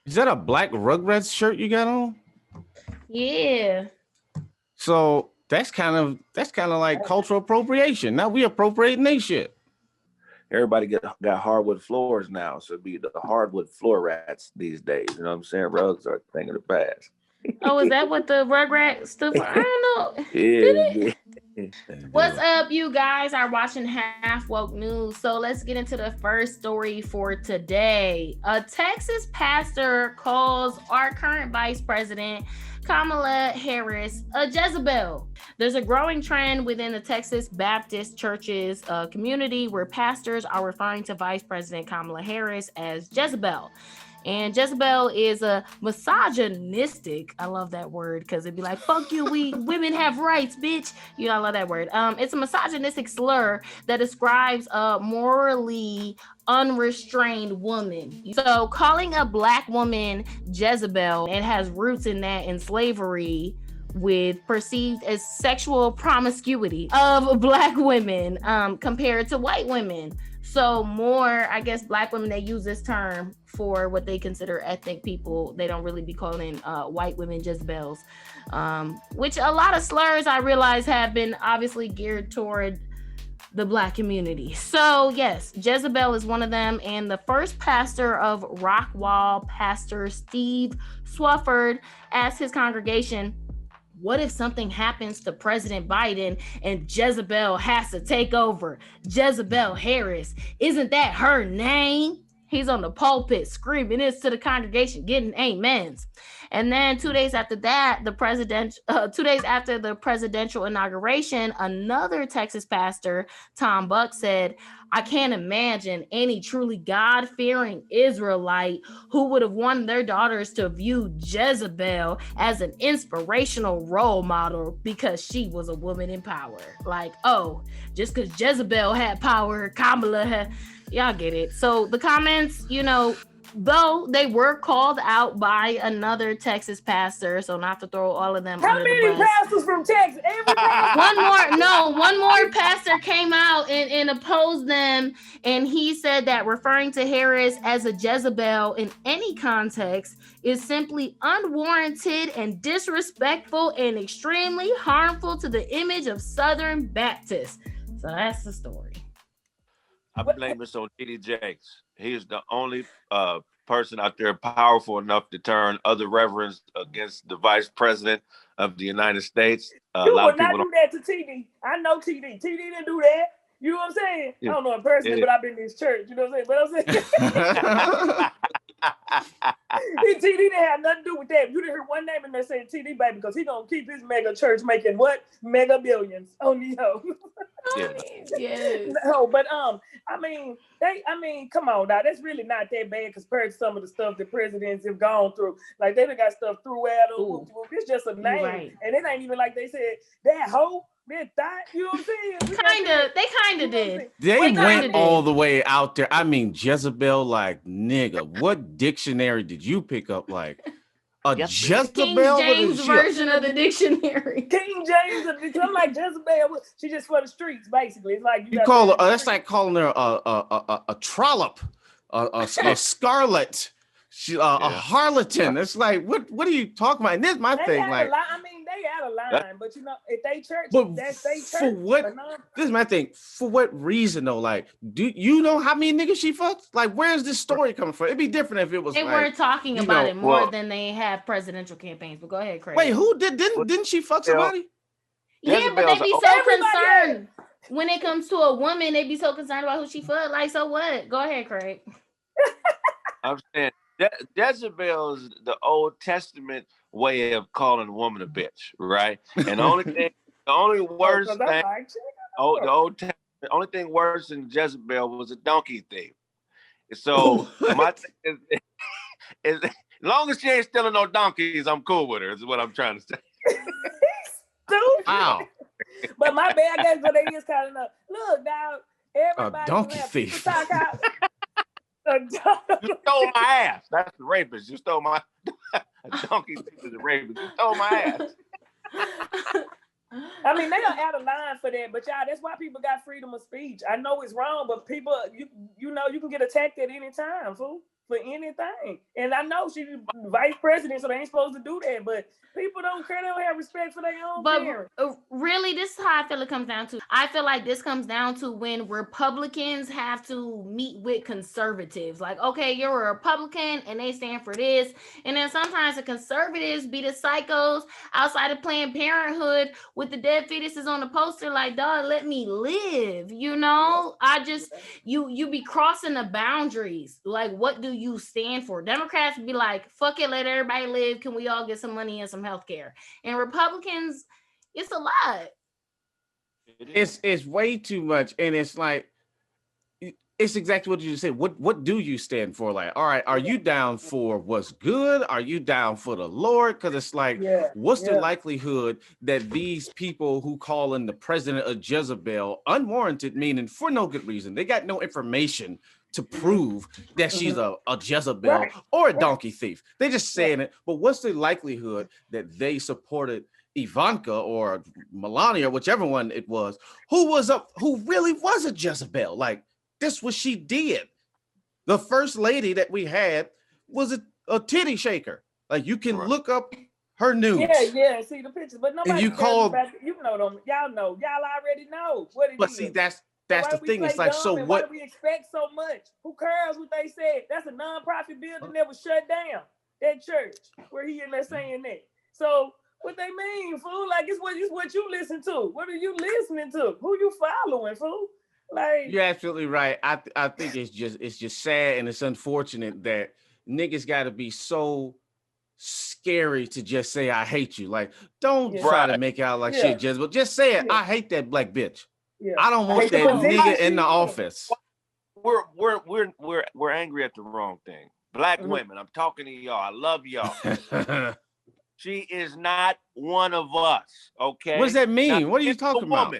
Is that a black Rugrats shirt you got on? Yeah. So that's kind of like cultural appropriation. Now we appropriating they shit. Everybody got hardwood floors now, so it'd be the hardwood floor rats these days. You know what I'm saying? Rugs are a thing of the past. Oh, is that what the Rugrat stood for? I don't know. Did Yeah, it? What's up, you guys are watching Half Woke News. So let's get into the first story for today. A Texas pastor calls our current vice president, Kamala Harris, a Jezebel. There's a growing trend within the Texas Baptist churches community where pastors are referring to Vice President Kamala Harris as Jezebel. And Jezebel is a misogynistic. I love that word because it'd be like, fuck you, we women have rights, bitch. You know, I love that word. It's a misogynistic slur that describes a morally unrestrained woman. So calling a black woman Jezebel, it has roots in that in slavery with perceived as sexual promiscuity of black women compared to white women. So more, I guess, black women, they use this term for what they consider ethnic people. They don't really be calling white women Jezebels, which a lot of slurs I realize have been obviously geared toward the black community. So yes, Jezebel is one of them. And the first pastor of Rockwall, Pastor Steve Swafford, asked his congregation, what if something happens to President Biden and Jezebel has to take over? Jezebel Harris, isn't that her name? He's on the pulpit screaming this to the congregation, getting amens. And then 2 days after that, 2 days after the presidential inauguration, another Texas pastor, Tom Buck, said, I can't imagine any truly God-fearing Israelite who would have wanted their daughters to view Jezebel as an inspirational role model because she was a woman in power. Like, oh, just because Jezebel had power, Kamala had... Y'all get it. So the comments, you know, though they were called out by another Texas pastor, so not to throw all of them How under many the bus. pastors from Texas? Every pastor. One more pastor came out and opposed them, and he said that referring to Harris as a Jezebel in any context is simply unwarranted and disrespectful and extremely harmful to the image of Southern Baptists. So that's the story. I blame this on T.D. Jakes. He is the only person out there powerful enough to turn other reverends against the vice president of the United States. You would not do that to TD. I know TD. TD didn't do that. You know what I'm saying? Yeah. I don't know him personally, but I've been in his church. You know what I'm saying? But I'm saying TD didn't have nothing to do with that. You didn't hear one name in there saying TD, baby, because he gonna keep his mega church making what? Mega billions on the hoe. Yes. No, but I mean, come on now. That's really not that bad compared to some of the stuff that presidents have gone through. Like they done got stuff through at them. It's just a name, right. And it ain't even like they said that hoe. That, you know what I'm saying? They kind of did. They went all the way out there. I mean, Jezebel, like, nigga, what dictionary did you pick up? Like, a Jezebel? King James version of the dictionary. King James, I'm like Jezebel. She just for the streets, basically. It's like you call her. That's like calling her a trollop, a scarlet. A harlotry. It's like, what are you talking about? And this is my thing. Like, I mean, they out of line, but you know, if they church, that's they church. For what? This is my thing. For what reason though? Like, do you know how many niggas she fucked? Like, where's this story coming from? It'd be different if it was. They weren't talking about it more than they have presidential campaigns. But go ahead, Craig. Wait, who didn't she fuck somebody? Yeah, but they be so concerned when it comes to a woman. They be so concerned about who she fucked. Like, so what? Go ahead, Craig. I'm saying. Jezebel is the Old Testament way of calling a woman a bitch, right? And the only worse than Jezebel was a donkey thief. So my thing is, as long as she ain't stealing no donkeys, I'm cool with her. Is what I'm trying to say. Stupid. Wow. But my bad guys, but they just kind of know. Look, now everybody a donkey thief. You stole my ass. That's the rapist. You stole my donkey thief is a rapist. You stole my ass. I mean, they are out of line for that, but y'all, that's why people got freedom of speech. I know it's wrong, but people, you know, you can get attacked at any time, fool. for anything. And I know she's vice president, so they ain't supposed to do that. But people don't care. They don't have respect for their own parents. Really, this is how I feel it comes down to. I feel like this comes down to when Republicans have to meet with conservatives. Like, okay, you're a Republican and they stand for this. And then sometimes the conservatives be the psychos outside of Planned Parenthood with the dead fetuses on the poster. Like, dog, let me live. You be crossing the boundaries. Like, what do you stand for? Democrats be like, fuck it, let everybody live. Can we all get some money and some healthcare? And Republicans, it's a lot. It's way too much, and it's like it's exactly what you just said. What do you stand for? Like, all right, are you down for what's good? Are you down for the Lord? Because it's like, what's the likelihood that these people who call in the president of Jezebel unwarranted, meaning for no good reason, they got no information to prove that she's a Jezebel or a donkey thief. They just saying it. But what's the likelihood that they supported Ivanka or Melania, whichever one it was, who really was a Jezebel? Like, this what she did. The first lady that we had was a titty shaker. Like, you can look up her news. Yeah, see the pictures. But nobody, and you called, you know them. Y'all already know what it is. But see, that's the thing. It's like, so what? Why do we expect so much? Who cares what they said? That's a non-profit building that was shut down. That church where he in there saying that. So what they mean, fool? Like, it's what you listen to. What are you listening to? Who you following, fool? Like, you're absolutely right. I think it's just sad and it's unfortunate that niggas got to be so scary to just say I hate you. Like, don't try to make it out like shit, Jezebel. Just say it. I hate that black bitch. I don't want that nigga in the office. We're angry at the wrong thing. Black women, I'm talking to y'all. I love y'all. She is not one of us. Okay. What does that mean? What are you talking about?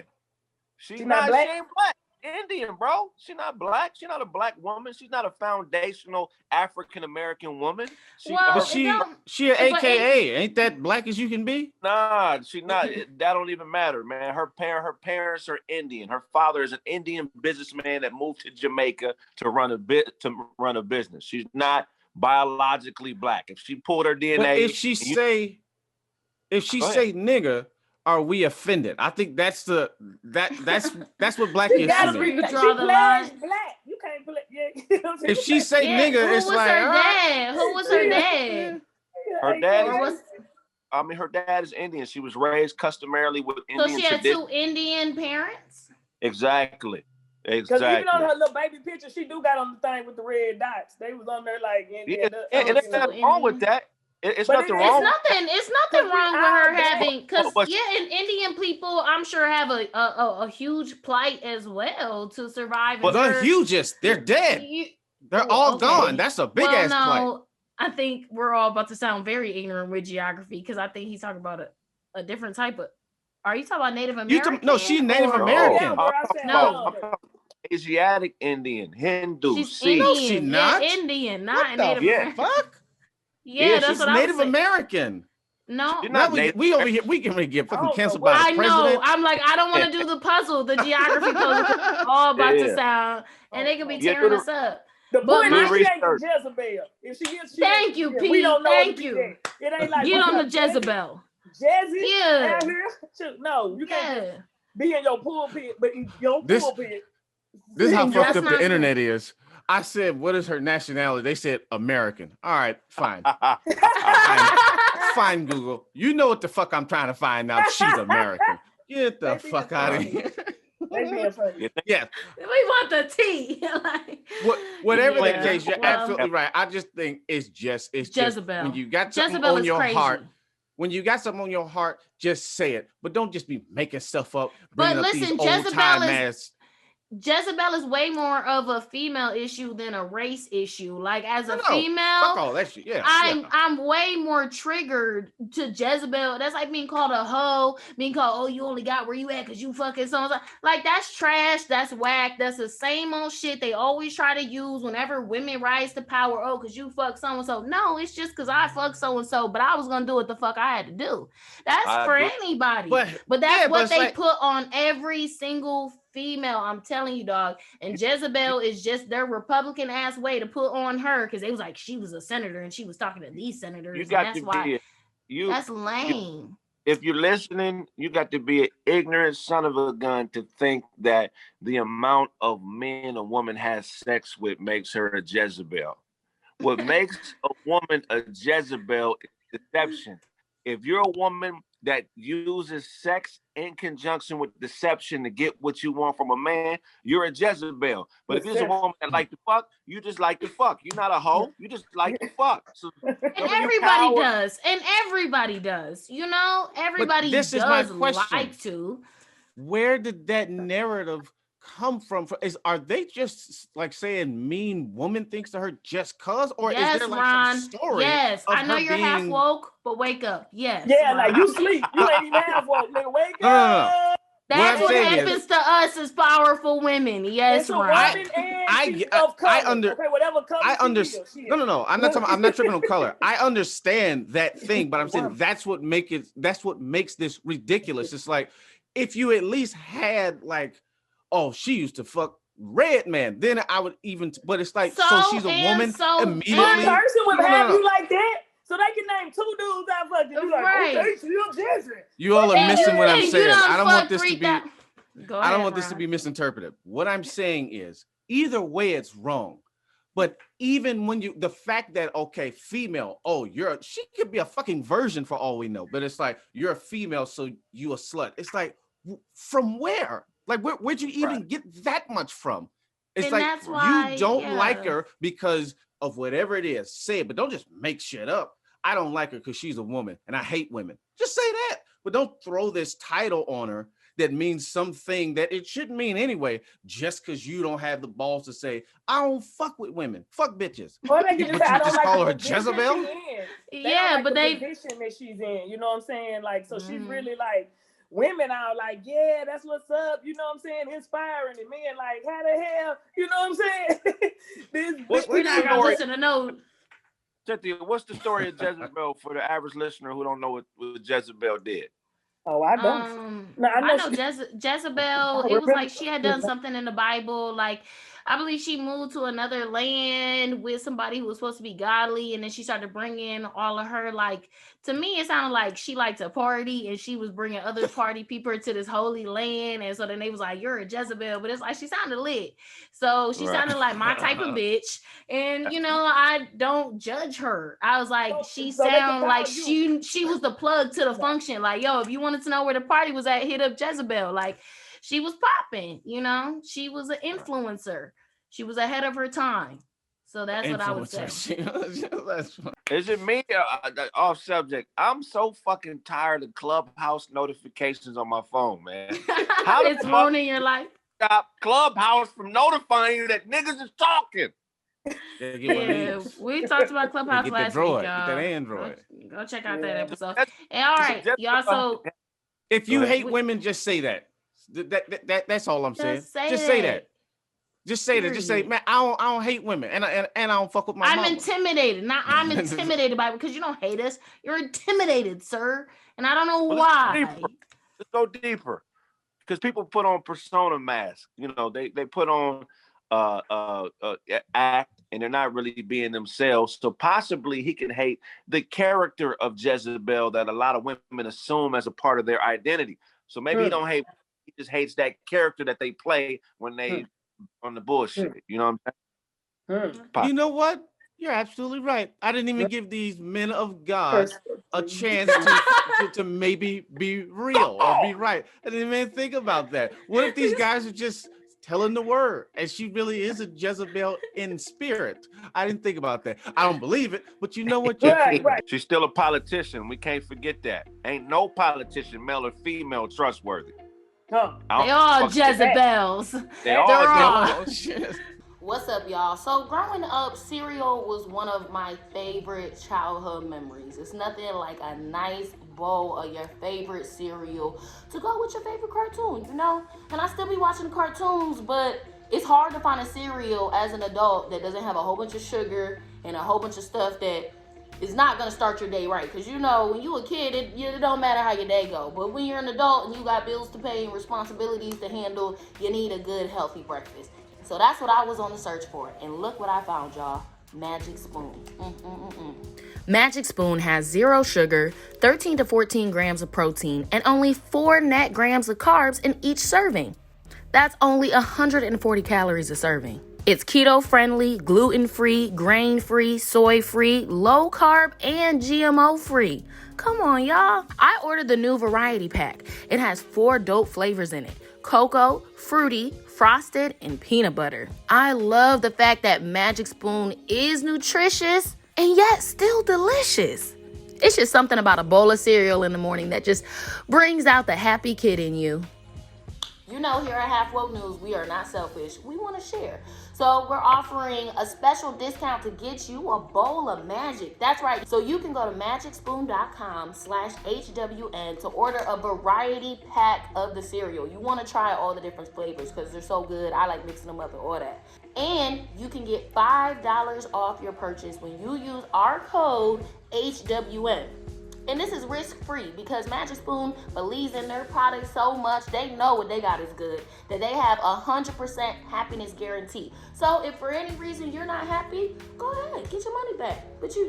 She's not black. She ain't black. Indian, bro. She's not black. She's not a black woman. She's not a foundational African American woman. She an AKA. Ain't that black as you can be? Nah, she not. That don't even matter, man. Her parents are Indian. Her father is an Indian businessman that moved to Jamaica to run a business. She's not biologically black. If she pulled her DNA, but if she say nigga, are we offended? I think that's what black is. Draw the line. Black. You can't play. If she say nigga, it's like who was her dad? Her dad. Her dad is Indian. She was raised customarily with Indian. So she had two Indian parents. Exactly. Because even on her little baby picture, she do got on the thing with the red dots. They was on there like, and there's nothing wrong with that. It's nothing wrong. It's nothing wrong with her having, because and Indian people, I'm sure, have a huge plight as well to survive. But the hugest, they're dead. They're all gone. That's a big ass plight. I think we're all about to sound very ignorant with geography, because I think he's talking about a different type of. Are you talking about Native American? No, she's Native American. No. Asiatic Indian, Hindu. She's Indian. No, she's not. Indian, not Native American. Fuck. Yeah, that's what Native American. No, we over here. We can get fucking canceled by the president. I know. I'm like, I don't want to do the puzzle, the geography puzzle. All about to sound, and they could be tearing us up. The point is, she ain't Jezebel. If she is, thank you, Pete. We don't know. Thank you. It ain't like get on the Jezebel. Yeah. No, you can't be in your pulpit, but in your pulpit. This is how fucked up the internet is. I said, what is her nationality? They said American. All right, fine. Fine, Google. You know what the fuck I'm trying to find out. She's American. Get the fuck out of here. Yeah. We want the tea. Whatever the case, you're absolutely right. I just think it's just Jezebel. When you got something on your heart. When you got something on your heart, just say it. But don't just be making stuff up. But listen, Jezebel is way more of a female issue than a race issue. Like, as a female, fuck all that shit. Yeah, I'm way more triggered to Jezebel. That's like being called a hoe, being called, oh, you only got where you at because you fucking so. Like, that's trash. That's whack. That's the same old shit they always try to use whenever women rise to power. Oh, because you fuck so and so. No, it's just because I fuck so and so, but I was gonna do what the fuck I had to do. That's for anybody. But that's what they put on every single female. I'm telling you, dog. And Jezebel is just their Republican ass way to put on her because they was like she was a senator and she was talking to these senators. You got and that's to why be that's lame. if you're listening, you got to be an ignorant son of a gun to think that the amount of men a woman has sex with makes her a Jezebel. What makes a woman a Jezebel is deception. If you're a woman that uses sex in conjunction with deception to get what you want from a man, you're a Jezebel. But if you're a woman that like to fuck, you just like to fuck. You're not a hoe. You just like to fuck. So and everybody does. And everybody does. You know, everybody does like to. Where did that narrative come from? Are they just like saying mean woman things to her just cause, or yes, is there like Ron, some story? Yes, I know you're half woke, but wake up. Yes. Yeah, Ron. like you sleep. You ain't even half woke, nigga. Wake up. No. That's what happens to us as powerful women. Yes, Ron. I understand. No. I'm not tripping on color. I understand that thing, but I'm saying that's what makes this ridiculous. It's like if you at least had like, oh, she used to fuck red man, then I would even. But it's like, so she's a woman immediately. One person would have you like that. So they can name 2 dudes I fucked. You like, okay, so you're Jezebel. You all are missing what I'm saying. I don't want this to be. I don't want this to be misinterpreted. What I'm saying is, either way, it's wrong. But even when the fact that, okay, female, she could be a fucking virgin for all we know. But it's like, you're a female, so you a slut. It's like, from where? Like, where'd you even get that much from? It's like, that's why, you don't like her because of whatever it is. Say it, but don't just make shit up. I don't like her because she's a woman and I hate women. Just say that. But don't throw this title on her that means something that it shouldn't mean anyway, just because you don't have the balls to say, I don't fuck with women. Fuck bitches. Well, but you just call her a Jezebel? Yeah, but the position that she's in, you know what I'm saying? Like, so she's really like, women are like, yeah, that's what's up, you know what I'm saying? Inspiring, and men like, how the hell, you know what I'm saying? We're not gonna listen to no. Cynthia, what's the story of Jezebel for the average listener who don't know what Jezebel did? Oh, I don't. I know Jezebel. It was like she had done something in the Bible. Like, I believe she moved to another land with somebody who was supposed to be godly, and then she started bringing all of her, like, to me, it sounded like she liked to party, and she was bringing other party people to this holy land, and so then they was like, you're a Jezebel, but it's like, she sounded lit, so she sounded like my type of bitch, and, you know, I don't judge her. I was like, she sounded like she was the plug to the function, like, yo, if you wanted to know where the party was at, hit up Jezebel, like, she was popping, you know, she was an influencer. She was ahead of her time. So that's what I would say. Is it me? Off subject. I'm so fucking tired of Clubhouse notifications on my phone, man. How it's ruining your life. Stop Clubhouse from notifying you that niggas is talking. Yeah, we talked about Clubhouse last week, y'all. Get that Android. Go check out that episode. And all right, y'all. So if you hate women, just say that. That's all I'm saying. Just say that. Just say that. Just say, man, I don't hate women, and I don't fuck with my mama. I'm intimidated. Now I'm intimidated by it because you don't hate us. You're intimidated, sir, and I don't know why. Let's go deeper, because people put on persona masks. You know, they put on act, and they're not really being themselves. So possibly he can hate the character of Jezebel that a lot of women assume as a part of their identity. So maybe he don't hate. He just hates that character that they play when they on the bullshit. You know what I'm saying? You know what? You're absolutely right. I didn't even give these men of God a chance to maybe be real or be right. I didn't even think about that. What if these guys are just telling the word and she really is a Jezebel in spirit? I didn't think about that. I don't believe it, but you know what? Right. She's still a politician. We can't forget that. Ain't no politician, male or female, trustworthy. Huh. They all Jezebels. They're all. What's up, y'all? So growing up, cereal was one of my favorite childhood memories. It's nothing like a nice bowl of your favorite cereal to go with your favorite cartoon, you know? And I still be watching cartoons, but it's hard to find a cereal as an adult that doesn't have a whole bunch of sugar and a whole bunch of stuff that is not going to start your day right. Because, you know, when you a kid, it don't matter how your day go. But when you're an adult and you got bills to pay and responsibilities to handle, you need a good, healthy breakfast. So that's what I was on the search for. And look what I found, y'all. Magic Spoon. Magic Spoon has 0 sugar, 13 to 14 grams of protein, and only 4 net grams of carbs in each serving. That's only 140 calories a serving. It's keto-friendly, gluten-free, grain-free, soy-free, low-carb, and GMO-free. Come on, y'all. I ordered the new variety pack. It has 4 dope flavors in it: cocoa, fruity, frosted, and peanut butter. I love the fact that Magic Spoon is nutritious and yet still delicious. It's just something about a bowl of cereal in the morning that just brings out the happy kid in you. You know, here at Half Woke News, we are not selfish. We want to share. So we're offering a special discount to get you a bowl of magic. That's right. So you can go to magicspoon.com/HWN to order a variety pack of the cereal. You want to try all the different flavors because they're so good. I like mixing them up and all that. And you can get $5 off your purchase when you use our code HWN. And this is risk-free because Magic Spoon believes in their product so much. They know what they got is good, that they have 100% happiness guarantee. So if for any reason you're not happy, go ahead, get your money back. But you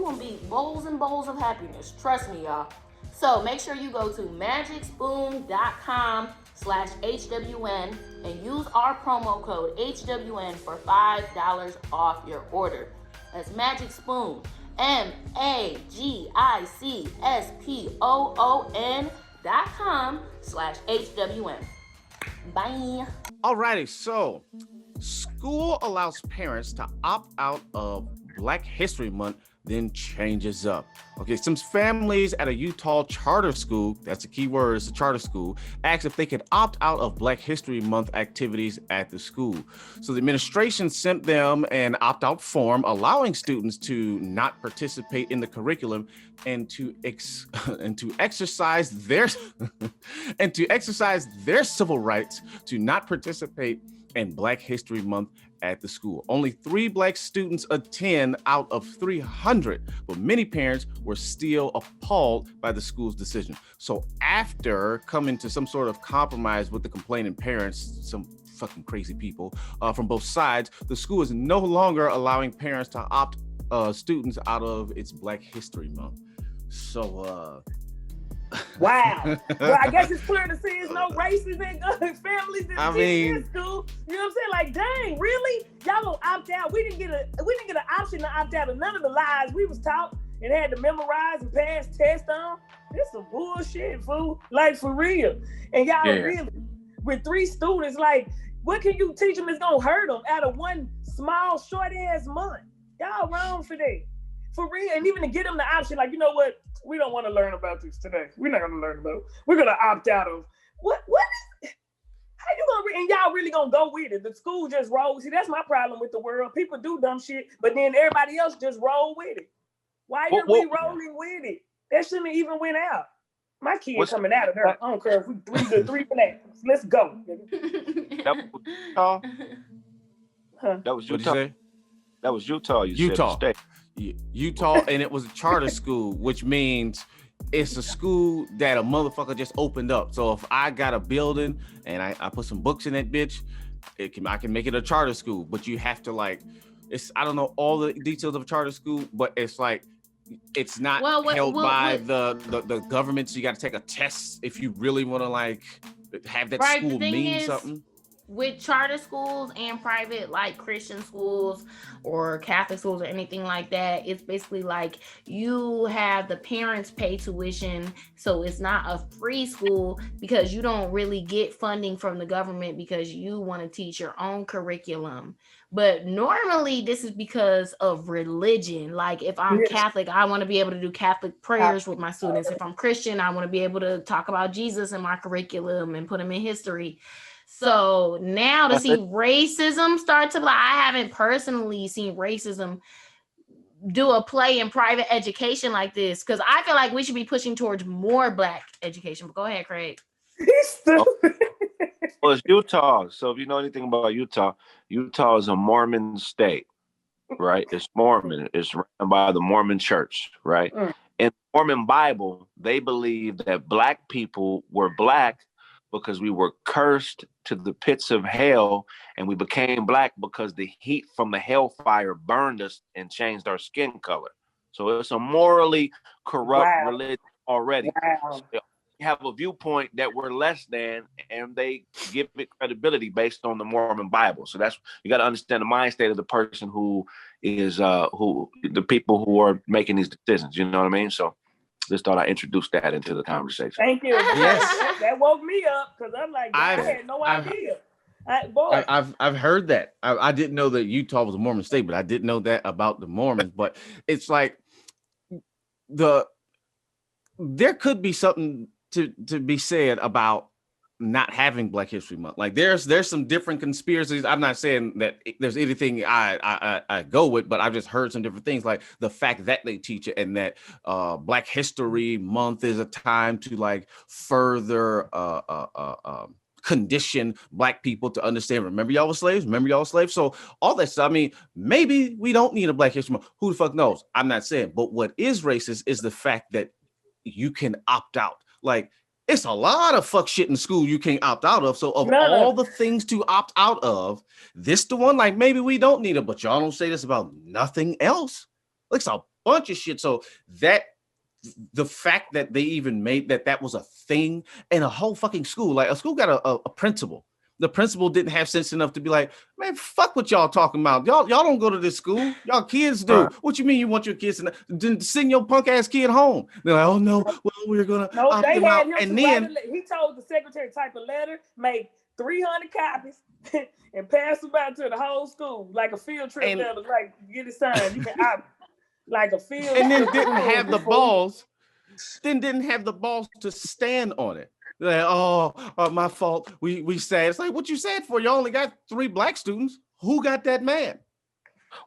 gonna be bowls and bowls of happiness. Trust me, y'all. So make sure you go to magicspoon.com/HWN and use our promo code HWN for $5 off your order. That's Magic Spoon. MAGICSPOON.com/HWN. Bye. Alrighty, so school allows parents to opt out of Black History Month, then changes up. Okay, some families at a Utah charter school, that's a key word, it's a charter school, asked if they could opt out of Black History Month activities at the school. So the administration sent them an opt-out form allowing students to not participate in the curriculum and to exercise their civil rights to not participate in Black History Month at the school. Only 3 Black students attend out of 300, but many parents were still appalled by the school's decision. So after coming to some sort of compromise with the complaining parents, some fucking crazy people from both sides, the school is no longer allowing parents to opt students out of its Black History Month. So wow. Well, I guess it's clear to see there's no races and families in this school. You know what I'm saying? Like, dang, really? Y'all gonna opt out? We didn't get an option to opt out of none of the lies we was taught and had to memorize and pass tests on. This some bullshit, fool. Like, for real. And y'all really, with 3 students, like, what can you teach them that's gonna hurt them out of one small, short-ass month? Y'all wrong for that. For real. And even to get them the option, like, you know what? We don't want to learn about this today. We're not going to learn about it. We're going to opt out of what is, how you going to, and y'all really going to go with it? The school just rolls. See, that's my problem with the world. People do dumb shit, but then everybody else just roll with it. Why are we rolling with it? That shouldn't even went out. My kid coming out of there. I don't care if we do 3 bananas. Let's go. That was Utah. Huh? That was Utah. That was Utah. Utah. Said Utah, and it was a charter school, which means it's a school that a motherfucker just opened up. So if I got a building and I put some books in that bitch, I can make it a charter school. But you have to I don't know all the details of a charter school, but it's like it's not held by the government. So you got to take a test if you really want to have that school mean something. With charter schools and private, like Christian schools or Catholic schools or anything like that, it's basically like you have the parents pay tuition. So it's not a free school because you don't really get funding from the government because you want to teach your own curriculum. But normally this is because of religion. Like if I'm Catholic, I want to be able to do Catholic prayers with my students. If I'm Christian, I want to be able to talk about Jesus in my curriculum and put him in history. So now to see racism start to I haven't personally seen racism do a play in private education like this, because I feel like we should be pushing towards more Black education. But go ahead, Craig. Well, it's Utah. So if you know anything about Utah, Utah is a Mormon state. right? It's Mormon. It's run by the Mormon Church, right? Mm. In the Mormon Bible, they believe that black people were black because we were cursed to the pits of hell, and we became black because the heat from the hellfire burned us and changed our skin color. So it's a morally corrupt religion already. So they have a viewpoint that we're less than, and they give it credibility based on the Mormon Bible. So that's, you got to understand the mind state of the person who is who the people who are making these decisions. You know what I mean? So just thought I'd introduce that into the conversation. Thank you. Yes, that woke me up because I'm like, I had no idea. I've heard that. I didn't know that Utah was a Mormon state, but I didn't know that about the Mormons. But it's like there could be something to be said about not having Black History Month. Like there's some different conspiracies. I'm not saying that there's anything I go with, but I've just heard some different things, like the fact that they teach it, and that Black History Month is a time to like further condition Black people to understand, remember y'all were slaves, so all that stuff. I mean, maybe we don't need a Black History Month, who the fuck knows? I'm not saying. But what is racist is the fact that you can opt out. Like, it's a lot of fuck shit in school you can't opt out of. So of all the things to opt out of, this the one, like, maybe we don't need it, but y'all don't say this about nothing else. Like, it's a bunch of shit. So that the fact that they even made that was a thing in a whole fucking school, like a school got a principal. The principal didn't have sense enough to be like, man, fuck what y'all talking about. Y'all don't go to this school. Y'all kids do. Right. What you mean you want your kids to send your punk ass kid home? They're like, oh no, well, we're gonna opt them out. And then he told the secretary to type a letter, make 300 copies, and pass them out to the whole school like a field trip. Letter, like get it signed. You can opt like a field. And then didn't have the balls. Then didn't have the balls to stand on it. Like, oh, my fault. We sad. It's like, what you sad for? You only got 3 Black students. Who got that mad?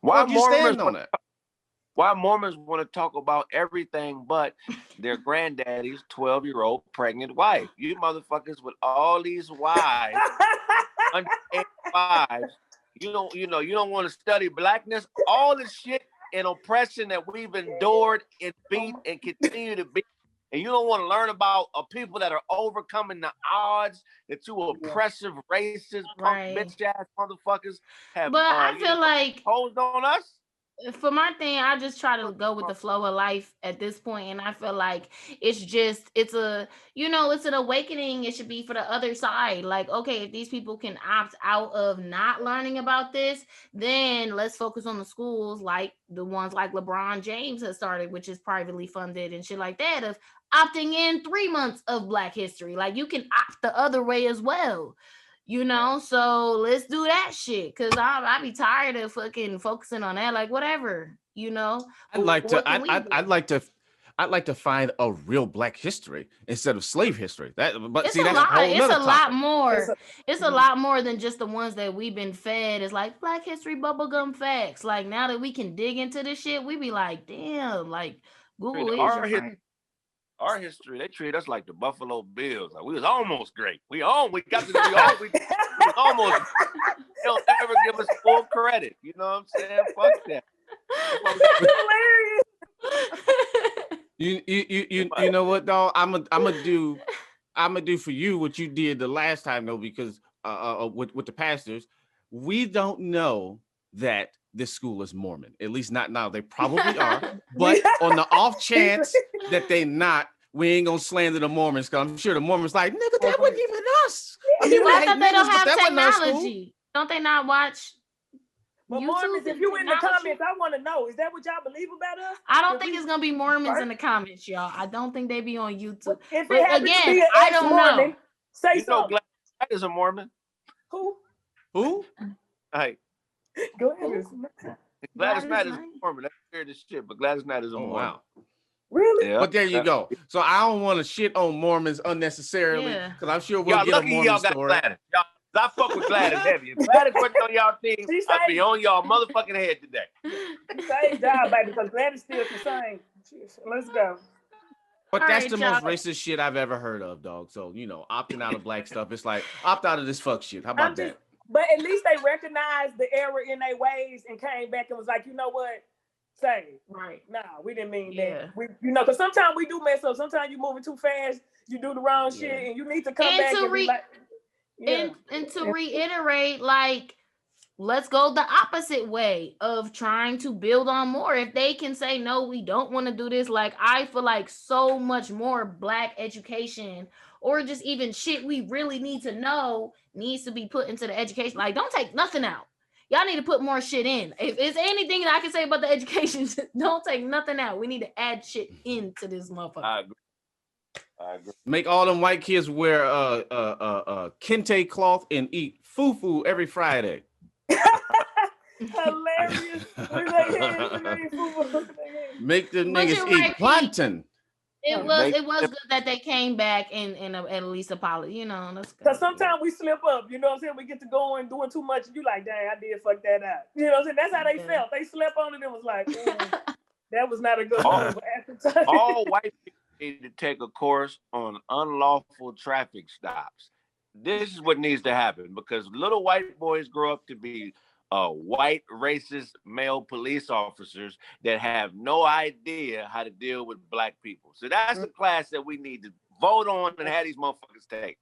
Why Mormons want to talk about everything but their granddaddy's 12-year-old pregnant wife? You motherfuckers with all these wives, underage wives. You don't want to study Blackness. All the shit and oppression that we've endured and beat and continue to beat. And you don't want to learn about people that are overcoming the odds that you oppressive, racist, punk, bitch ass motherfuckers have. But I feel like posed on us. For my thing, I just try to go with the flow of life at this point, and I feel like it's an awakening. It should be for the other side. Like, okay, if these people can opt out of not learning about this, then let's focus on the schools like the ones like LeBron James has started, which is privately funded and shit like that, of opting in 3 months of Black history. Like, you can opt the other way as well. So let's do that shit, because I be tired of fucking focusing on that. Like, whatever, I'd like to find a real Black history instead of slave history. That's a lot more. It's a lot more than just the ones that we've been fed. It's like Black history bubblegum facts. Like, now that we can dig into this shit, we be like, damn, like Google is your friend. Our history, they treat us like the Buffalo Bills. Like, we was almost great. We almost. We almost. They don't ever give us full credit. You know what I'm saying? Fuck that. You know what, dog? I'm gonna do for you what you did the last time, though, because with the pastors, we don't know that this school is Mormon. At least not now. They probably are. But on the off chance that they not, we ain't gonna slander the Mormons, because I'm sure the Mormons like, nigga, that wasn't even us. I mean, I thought they don't have technology. Don't they not watch? But Mormons, if you in the comments, I want to know, is that what y'all believe about us? I don't think it's gonna be Mormons in the comments, y'all. I don't think they be on YouTube. If it happens to be I don't know. Say something. Gladys is a Mormon. Who? Hey. Go ahead. Gladys Knight is a Mormon. That's weird as shit, but Gladys Knight is a Mormon. Wow. Really? Yeah. But there you go. So I don't want to shit on Mormons unnecessarily, because I'm sure we'll get a Mormon story. Gladys. I fuck with Gladys heavy. If Gladys wasn't on y'all team, I'd be on y'all motherfucking head today. Same job, baby, because Gladys still the same. Let's go. But that's the most racist shit I've ever heard of, dog. So, opting out of Black stuff. It's like, opt out of this fuck shit. How about that? But at least they recognized the error in their ways and came back and was like, you know what? Say, right. Nah, we didn't mean that. We, because sometimes we do mess up. Sometimes you're moving too fast, you do the wrong shit, and you need to come back and be like, and to reiterate, like, let's go the opposite way of trying to build on more. If they can say, no, we don't want to do this, like, I feel like so much more Black education or just even shit we really need to know needs to be put into the education. Like, don't take nothing out. Y'all need to put more shit in. If it's anything that I can say about the education, don't take nothing out. We need to add shit into this motherfucker. I agree. Make all them white kids wear kente cloth and eat fufu every Friday. Hilarious. Make the niggas eat plantain. It was good that they came back and at least apologize, you know. Because sometimes we slip up, you know what I'm saying? We get to going doing too much, and you like, dang, I did fuck that up. You know what I'm saying? That's how they felt. They slept on it and was like, that was not a good move. All white people need to take a course on unlawful traffic stops. This is what needs to happen, because little white boys grow up to be white racist male police officers that have no idea how to deal with Black people. So that's the class that we need to vote on and have these motherfuckers take.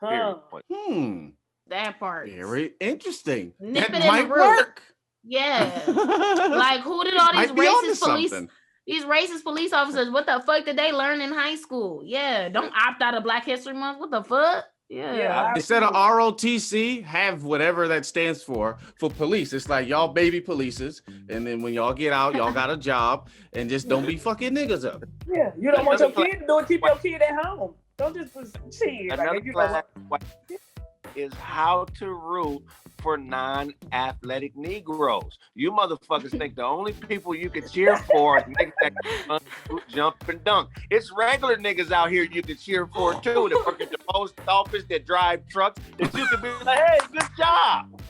That part. Very interesting. Nip that it might in the root. work. Yeah. Like, who did all these racist police? These racist police officers, what the fuck did they learn in high school? Yeah, don't opt out of Black History Month. What the fuck? Yeah. Instead of ROTC, have whatever that stands for police. It's like y'all baby polices, and then when y'all get out, y'all got a job, and just don't be fucking niggas up. Yeah, you don't want your kid to do it. Keep your kid at home. Don't just cheat. Another class is how to root for non-athletic Negroes. You motherfuckers think the only people you can cheer for is niggas that can jump and dunk. It's regular niggas out here you can cheer for too. That work at the post office, that drive trucks, that you can be like, hey, good job.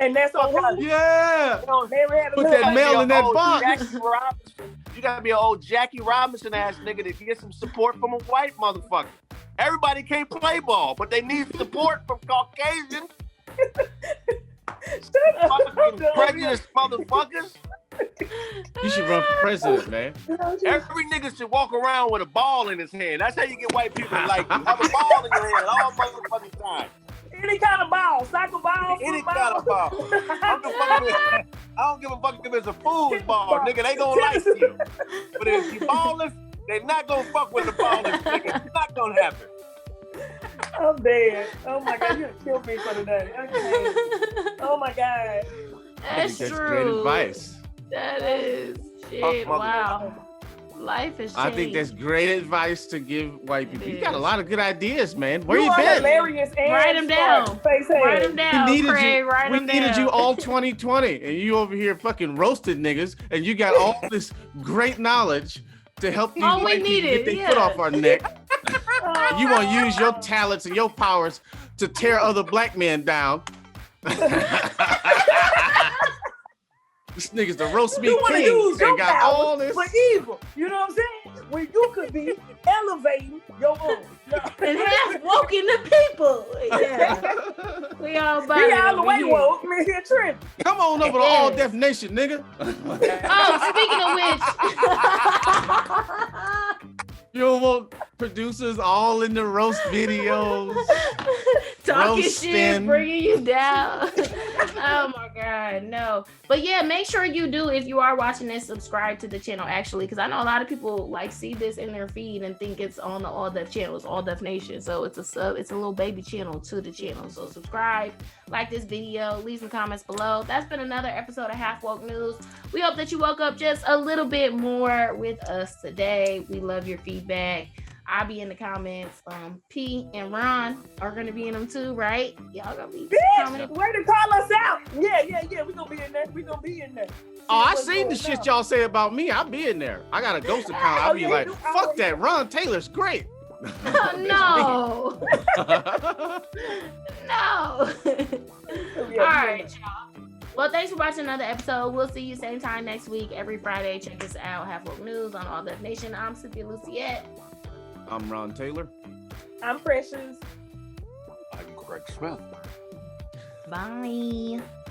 And that's all. Yeah. Put that mail in that box. You gotta be an old Jackie Robinson ass nigga to get some support from a white motherfucker. Everybody can't play ball, but they need support from Caucasians. Prejudiced motherfuckers. You should run for president, man. Every nigga should walk around with a ball in his hand. That's how you get white people to like you. Have a ball in your hand all motherfucking time. Any kind of ball, soccer ball, any kind of ball. I don't give a fuck if it's a fool's ball, nigga. They gonna like you. But if you ballin', they not gonna fuck with the ball, nigga. It's not gonna happen. I'm dead. Oh my God, you killed me for today. Okay. Oh my God. That's true. Great advice. That is shit. Wow. Life is changed. I think that's great advice to give white people. You got a lot of good ideas, man. Where you are been? Hilarious. Write them down. Write them down. We needed you all 2020, and you over here fucking roasted niggas, and you got all this great knowledge to help you white people get their foot off our neck. You want to use your talents and your powers to tear other Black men down. This nigga's the roast me king and got all this for evil. You know what I'm saying? When you could be elevating your own. And half woken the people. Yeah. We all about it. All the way woke. Me here tripping. Come on over to All Deaf Nation, nigga. Oh, speaking of which. You want producers all in the roast videos. Talking shit, bringing you down. Oh my God, no. But yeah, make sure you do, if you are watching this, subscribe to the channel actually, because I know a lot of people like see this in their feed and think it's on the All Deaf channel. It's All Deaf Nation. So it's a little baby channel to the channel. So subscribe, like this video, leave some comments below. That's been another episode of Half Woke News. We hope that you woke up just a little bit more with us today. We love your feedback. I'll be in the comments. P and Ron are gonna be in them too, right? Y'all gonna be commenting. Way to call us out. Yeah. We gonna be in there. Oh, I seen the shit y'all say about me. I'll be in there. I got a ghost account. I'll be like, fuck that. Ron Taylor's great. No. No. All right, y'all. Well, thanks for watching another episode. We'll see you same time next week, every Friday. Check us out, Half Woke News on All Deaf Nation. I'm Cynthia Luciette. I'm Ron Taylor. I'm Precious. I'm Craig Smith. Bye.